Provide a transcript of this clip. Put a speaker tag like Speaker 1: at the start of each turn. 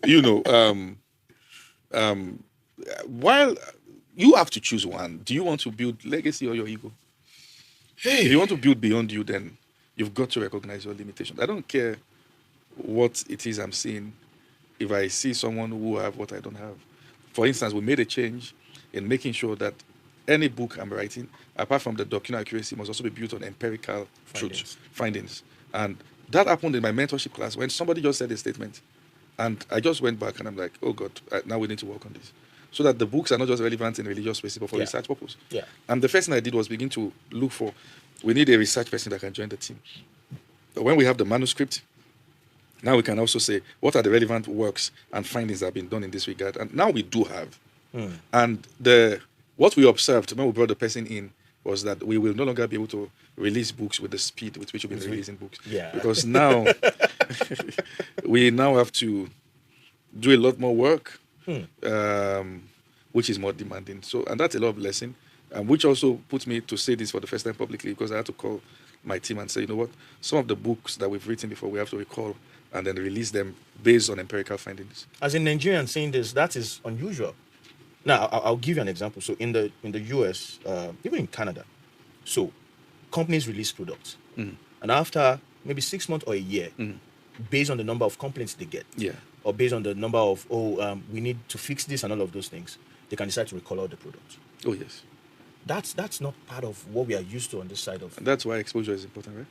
Speaker 1: you know, um, while you have to choose one, do you want to build legacy or your ego? If you
Speaker 2: Hey.
Speaker 1: want to build beyond you, then you've got to recognize your limitations. I don't care what it is I'm seeing. If I see someone who have what I don't have, for instance, we made a change in making sure that any book I'm writing, apart from the doctrinal accuracy, must also be built on empirical truth
Speaker 2: Findings.
Speaker 1: findings. And that happened in my mentorship class when somebody just said a statement, and I just went back and I'm like, oh God, now we need to work on this, so that the books are not just relevant in religious spaces but for
Speaker 2: Yeah.
Speaker 1: research purpose.
Speaker 2: Yeah.
Speaker 1: And the first thing I did was begin to look for, we need a research person that can join the team. But when we have the manuscript, now we can also say what are the relevant works and findings that have been done in this regard. And now we do have.
Speaker 2: Hmm.
Speaker 1: And the what we observed when we brought the person in was that we will no longer be able to release books with the speed with which we've been releasing books.
Speaker 2: Yeah.
Speaker 1: Because now we now have to do a lot more work,
Speaker 2: Hmm.
Speaker 1: um, which is more demanding. So, and that's a lot of lesson, which also put me to say this for the first time publicly because I had to call my team and say, you know what, some of the books that we've written before, we have to recall and then release them based on empirical findings.
Speaker 2: As a Nigerian saying this, that is unusual. Now, I'll give you an example. So in the US, even in Canada, so companies release products,
Speaker 1: Mhm.
Speaker 2: and after maybe 6 months or a year,
Speaker 1: Mhm.
Speaker 2: based on the number of complaints they get,
Speaker 1: Yeah.
Speaker 2: or based on the number of we need to fix this and all of those things, they can decide to recall all the products.
Speaker 1: Oh, yes.
Speaker 2: That's not part of what we are used to on this side of.
Speaker 1: And that's why exposure is important, right?